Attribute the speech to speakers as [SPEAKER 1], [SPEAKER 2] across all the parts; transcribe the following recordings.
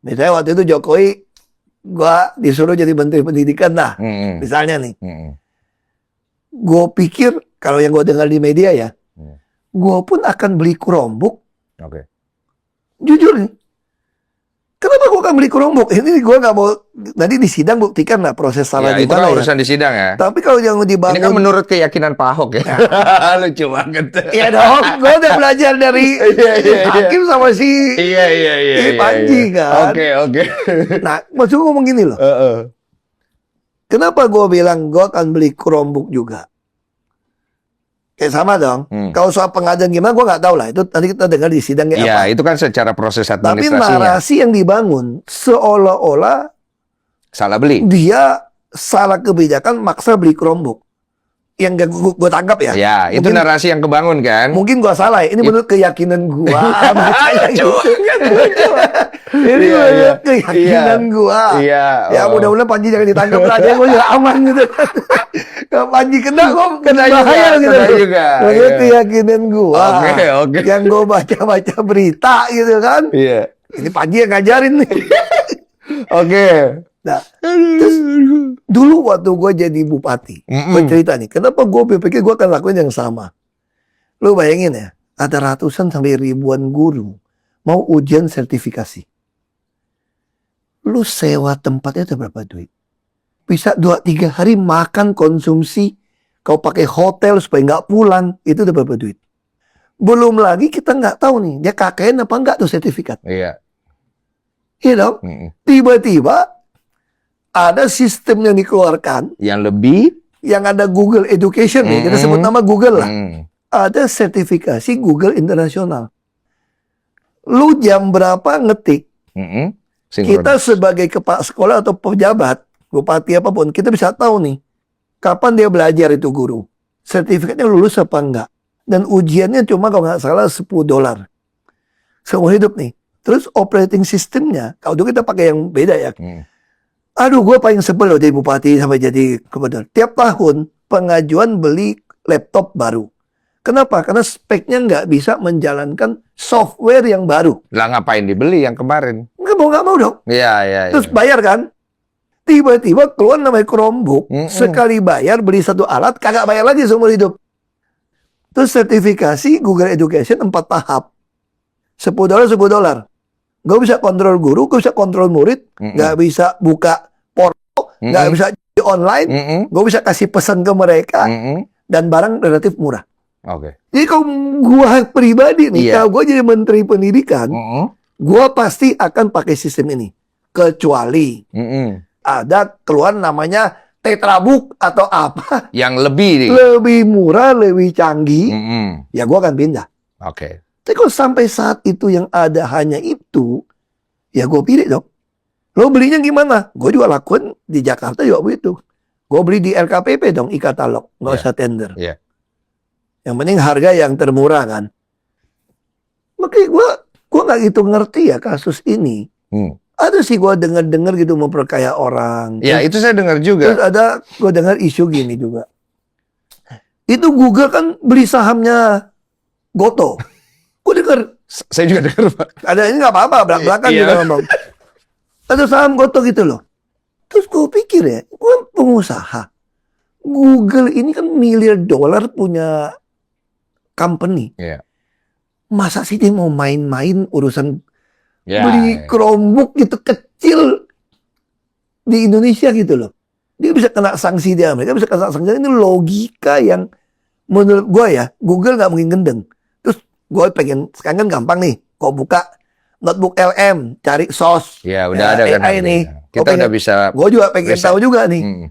[SPEAKER 1] Misalnya waktu itu Jokowi, gua disuruh jadi Menteri Pendidikan lah, misalnya nih. Gue pikir kalau yang gue dengar di media ya, gue pun akan beli Chromebook. Jujur nih, kenapa gue akan beli Chromebook? Ini gue nggak mau nanti di sidang buktikan lah proses salah
[SPEAKER 2] Ya,
[SPEAKER 1] di
[SPEAKER 2] itu
[SPEAKER 1] mana
[SPEAKER 2] kan
[SPEAKER 1] ya.
[SPEAKER 2] urusan di sidang ya.
[SPEAKER 1] Tapi kalau yang dibangun,
[SPEAKER 2] Ini kan menurut keyakinan Pak Ahok ya. Lucu banget.
[SPEAKER 1] ya dong, gue udah belajar dari hakim sama si Panji kan.
[SPEAKER 2] Oke.
[SPEAKER 1] Nah, maksud gue ngomong gini loh. Kenapa gue bilang gue akan beli Chromebook juga? Kayak sama dong. Kalau soal pengadaan gimana gue nggak tahu lah. Itu nanti kita dengar di sidang kayak apa.
[SPEAKER 2] Ya, itu kan secara proses
[SPEAKER 1] Tapi
[SPEAKER 2] administrasinya.
[SPEAKER 1] narasi yang dibangun seolah-olah
[SPEAKER 2] Salah beli.
[SPEAKER 1] dia salah kebijakan maksa beli Chromebook. Yang gue tangkap ya.
[SPEAKER 2] Ya, itu
[SPEAKER 1] Mungkin-
[SPEAKER 2] narasi yang kebangun kan.
[SPEAKER 1] Mungkin gue salah ya. Ini menurut keyakinan gue. Bacanya gitu. Ini
[SPEAKER 2] Iya,
[SPEAKER 1] menurut keyakinan gue.
[SPEAKER 2] Iya.
[SPEAKER 1] Ya mudah-mudahan Panji jangan ditangkap lagi. Gue juga aman gitu. Kalau Panji kena gue
[SPEAKER 2] Kena
[SPEAKER 1] bahaya
[SPEAKER 2] juga,
[SPEAKER 1] gitu.
[SPEAKER 2] kena juga.
[SPEAKER 1] Menurut
[SPEAKER 2] Iya.
[SPEAKER 1] keyakinan gue.
[SPEAKER 2] Oke.
[SPEAKER 1] Yang gue baca-baca berita gitu kan.
[SPEAKER 2] Iya.
[SPEAKER 1] Ini Panji yang ngajarin nih.
[SPEAKER 2] Oke.
[SPEAKER 1] Nah, terus dulu waktu gue jadi bupati, gue cerita nih, kenapa gue pikir gue akan lakuin yang sama. Lu bayangin ya, ada ratusan sampai ribuan guru mau ujian sertifikasi. Lu sewa tempatnya itu berapa duit? Bisa 2-3 hari makan konsumsi, kau pakai hotel supaya nggak pulang, itu udah berapa duit? Belum lagi kita nggak tahu nih, dia KKN apa nggak tuh sertifikat.
[SPEAKER 2] Iya.
[SPEAKER 1] Iya dong? Tiba-tiba ada sistem yang dikeluarkan
[SPEAKER 2] Yang lebih.
[SPEAKER 1] yang ada Google Education nih, kita sebut nama Google lah. Ada sertifikasi Google Internasional. Lu jam berapa ngetik, kita sebagai kepala sekolah atau pejabat, bupati apapun, kita bisa tahu nih, kapan dia belajar itu guru. Sertifikatnya lulus apa enggak. Dan ujiannya cuma kalau nggak salah $10. Seumur hidup nih. Terus operating systemnya, kalau dulu kita pakai yang beda ya. Aduh, gue paling sebel loh jadi bupati sampai jadi gubernur. Tiap tahun pengajuan beli laptop baru. Kenapa? Karena speknya nggak bisa menjalankan software yang baru.
[SPEAKER 2] Lah ngapain dibeli yang kemarin?
[SPEAKER 1] Nggak mau dong.
[SPEAKER 2] Iya.
[SPEAKER 1] Terus bayar kan? Tiba-tiba keluar namanya Chromebook. Sekali bayar beli satu alat, kagak bayar lagi seumur hidup. Terus sertifikasi Google Education 4 tahap. $10. Gue bisa kontrol guru, gue bisa kontrol murid, nggak bisa buka porno, nggak bisa di online, gue bisa kasih pesan ke mereka, dan barang relatif murah.
[SPEAKER 2] Oke.
[SPEAKER 1] Jadi kalau gue pribadi nih, kalau gue jadi Menteri Pendidikan, gue pasti akan pakai sistem ini. Kecuali ada keluar namanya Tetrabook atau apa,
[SPEAKER 2] Yang lebih nih.
[SPEAKER 1] lebih murah, lebih canggih, ya gue akan pindah.
[SPEAKER 2] Oke.
[SPEAKER 1] Tapi kalau sampai saat itu yang ada hanya itu, ya gue pilih dong. Lo belinya gimana? Gue juga lakuin di Jakarta juga begitu. Gue beli di LKPP dong, e-katalog. Nggak usah tender.
[SPEAKER 2] Iya.
[SPEAKER 1] Yang penting harga yang termurah kan. Makanya gue nggak gitu ngerti ya kasus ini. Ada sih gue dengar gitu memperkaya orang.
[SPEAKER 2] Ya, itu saya dengar
[SPEAKER 1] Terus
[SPEAKER 2] juga.
[SPEAKER 1] ada gue dengar isu gini juga. Itu Google kan beli sahamnya Goto. Gue dengar
[SPEAKER 2] Saya juga dengar, Pak.
[SPEAKER 1] ada ini nggak apa-apa, belak-belakan
[SPEAKER 2] Iya.
[SPEAKER 1] juga ngomong. Ada saham Goto gitu loh. Terus gue pikir ya, gue pengusaha. Google ini kan miliar dolar punya company.
[SPEAKER 2] Iya.
[SPEAKER 1] Masa sih dia mau main-main urusan
[SPEAKER 2] Ya,
[SPEAKER 1] beli Chromebook gitu kecil di Indonesia gitu loh. Dia bisa kena sanksi di Amerika, bisa kena sanksi. Ini logika yang menurut gue ya, Google nggak mungkin gendeng. Terus gue pengen, sekarang kan gampang nih, kau buka notebook LM, cari source.
[SPEAKER 2] Ya, udah ada kan.
[SPEAKER 1] AI nih.
[SPEAKER 2] Kita udah bisa.
[SPEAKER 1] Gue juga pengen
[SPEAKER 2] Bisa.
[SPEAKER 1] tahu juga nih.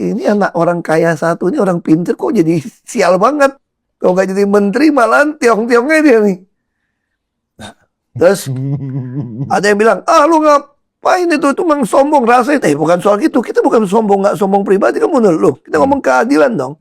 [SPEAKER 1] Ini anak orang kaya satu ini orang pinter kok jadi sial banget. Kalau nggak jadi menteri malahan tiong-tiongnya dia nih. Nah, terus ada yang bilang, lu ngapain itu mang sombong rasain. Bukan soal itu. Kita bukan sombong, nggak sombong pribadi kan menurut lu. Kita ngomong keadilan dong.